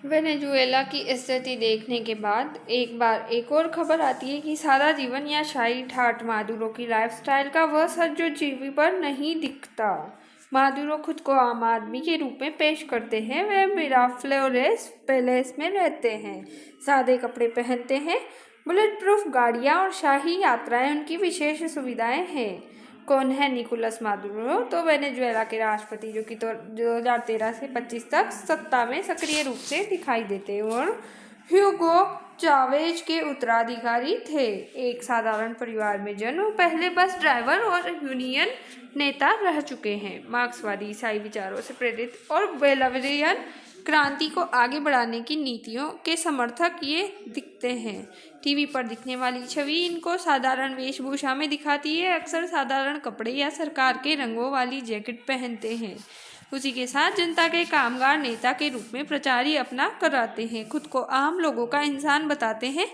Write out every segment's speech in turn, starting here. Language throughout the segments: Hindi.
वेनेजुएला की स्थिति देखने के बाद एक बार एक और खबर आती है कि सादा जीवन या शाही ठाठ मादुरो की लाइफस्टाइल का वह सच जो टीवी पर नहीं दिखता। मादुरो खुद को आम आदमी के रूप में पेश करते हैं। वे मिराफ्लोरेस पैलेस में रहते हैं, सादे कपड़े पहनते हैं, बुलेट प्रूफ गाड़ियाँ और शाही यात्राएं उनकी विशेष सुविधाएं हैं। कौन है निकोलस मादुरो? तो वेनेजुएला के राष्ट्रपति जो कि 2013 से 25 तक सत्ता में सक्रिय रूप से दिखाई देते और ह्यूगो चावेज के उत्तराधिकारी थे। एक साधारण परिवार में जन्म, पहले बस ड्राइवर और यूनियन नेता रह चुके हैं। मार्क्सवादी ईसाई विचारों से प्रेरित और बोलेवियन क्रांति को आगे बढ़ाने की नीतियों के समर्थक ये दिखते हैं। टीवी पर दिखने वाली छवि इनको साधारण वेशभूषा में दिखाती है, अक्सर साधारण कपड़े या सरकार के रंगों वाली जैकेट पहनते हैं। उसी के साथ जनता के कामगार नेता के रूप में प्रचार अपना कराते हैं, खुद को आम लोगों का इंसान बताते हैं।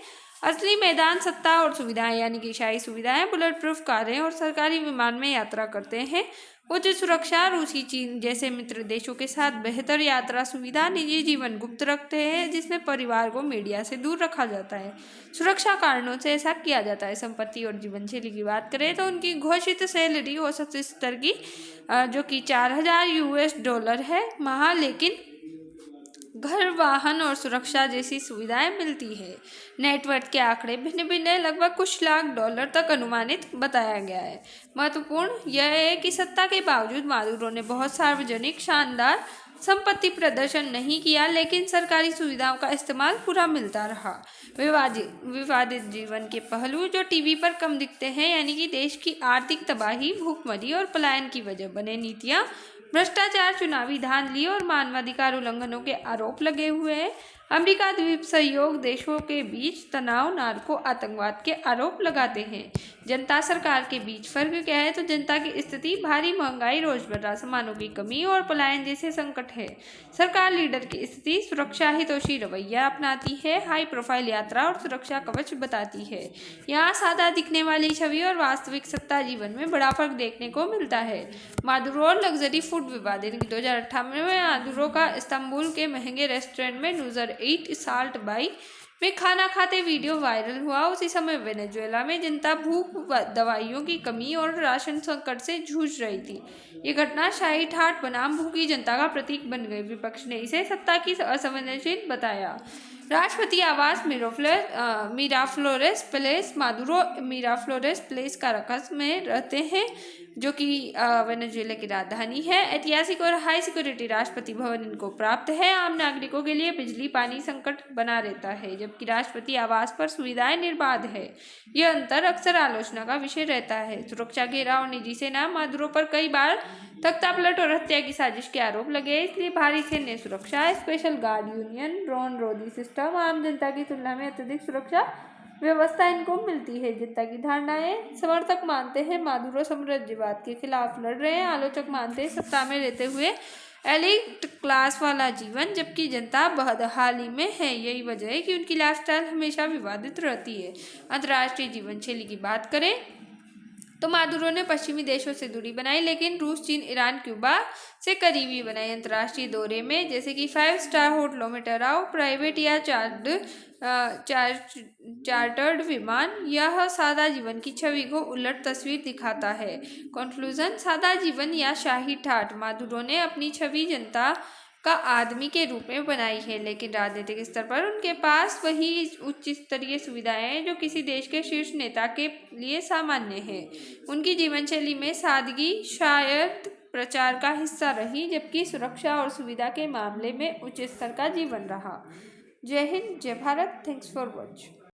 असली मैदान सत्ता और सुविधाएं यानी कि शाही सुविधाएं, बुलेट प्रूफ कारें और सरकारी विमान में यात्रा करते हैं। उच्च सुरक्षा, रूसी, चीन जैसे मित्र देशों के साथ बेहतर यात्रा सुविधा, निजी जीवन गुप्त रखते हैं जिसमें परिवार को मीडिया से दूर रखा जाता है। सुरक्षा कारणों से ऐसा किया जाता है। संपत्ति और जीवन शैली की बात करें तो उनकी घोषित सैलरी औसत स्तर की जो कि $4000 है माह, लेकिन घर, वाहन और सुरक्षा जैसी सुविधाएं मिलती है। नेटवर्थ के आंकड़े भिन्न भिन्न है, लगभग कुछ लाख डॉलर तक अनुमानित बताया गया है। महत्वपूर्ण यह है कि सत्ता के बावजूद मादुरो ने बहुत सार्वजनिक शानदार संपत्ति प्रदर्शन नहीं किया, लेकिन सरकारी सुविधाओं का इस्तेमाल पूरा मिलता रहा। विवादित जीवन के पहलू जो टीवी पर कम दिखते हैं, यानी कि देश की आर्थिक तबाही, भूखमरी और पलायन की वजह बने नीतियां, भ्रष्टाचार, चुनावी धांधली और मानवाधिकार उल्लंघनों के आरोप लगे हुए हैं। अमेरिका द्वीप सहयोग देशों के बीच तनाव, नार्को, आतंकवाद के आरोप लगाते हैं। जनता सरकार के बीच फर्क क्या है? तो जनता की स्थिति भारी महंगाई, रोजमर्रा सामानों की कमी और पलायन जैसे संकट है। सरकार लीडर की स्थिति सुरक्षा हितैषी रवैया अपनाती है, हाई प्रोफाइल यात्रा और सुरक्षा कवच बताती है। यहाँ सादा दिखने वाली छवि और वास्तविक सत्ता जीवन में बड़ा फर्क देखने को मिलता है। मादुरो और लग्जरी फूड विवाद। 2018 में मादुरो का इस्तांबुल के महंगे रेस्टोरेंट में नूजर 8 साल्ट बाई में खाना खाते वीडियो वायरल हुआ। उसी समय वेनेजुएला में जनता भूख, दवाइयों की कमी और राशन संकट से जूझ रही थी। ये घटना शाही ठाठ बनाम भूखी जनता का प्रतीक बन गई। विपक्ष ने इसे सत्ता की असंवेदनशील बताया। राष्ट्रपति आवास Miraflores place. Maduro Miraflores place Caracas में रहते हैं, जो कि वेनेजुएला की राजधानी है। ऐतिहासिक और हाई सिक्योरिटी राष्ट्रपति भवन इनको प्राप्त है। आम नागरिकों के लिए बिजली पानी संकट बना रहता है, जबकि राष्ट्रपति आवास पर सुविधाएं निर्बाध है। यह अंतर अक्सर आलोचना का विषय रहता है। सुरक्षा घेरा और निजी सेना। मादुरो पर कई बार तख्तापलट और हत्या की साजिश के आरोप लगे, इसलिए भारी सैन्य सुरक्षा, स्पेशल गार्ड यूनियन, ड्रोन रोधी सिस्टम, आम जनता की तुलना में अत्यधिक सुरक्षा व्यवस्था इनको मिलती है। जनता की धारणाएं। समर्थक मानते हैं मादुरो साम्राज्यवाद के खिलाफ लड़ रहे हैं, आलोचक मानते हैं सत्ता में रहते हुए एलिट क्लास वाला जीवन, जबकि जनता बदहाली में है। यही वजह है कि उनकी लाइफस्टाइल हमेशा विवादित रहती है। अंतर्राष्ट्रीय जीवन शैली की बात करें तो मादुरो ने पश्चिमी देशों से दूरी बनाई, लेकिन रूस, चीन, ईरान, क्यूबा से करीबी बनाई। अंतर्राष्ट्रीय दौरे में जैसे कि 5 स्टार होटलों में ठहराव, प्राइवेट या चार्टर्ड विमान, यह सादा जीवन की छवि को उलट तस्वीर दिखाता है। कंक्लूजन, सादा जीवन या शाही ठाठ। मादुरो ने अपनी छवि जनता का आदमी के रूप में बनाई है, लेकिन राजनीतिक स्तर पर उनके पास वही उच्च स्तरीय सुविधाएं हैं जो किसी देश के शीर्ष नेता के लिए सामान्य है। उनकी जीवन शैली में सादगी शायद प्रचार का हिस्सा रही, जबकि सुरक्षा और सुविधा के मामले में उच्च स्तर का जीवन रहा। जय हिंद, जय भारत। Thanks for watch.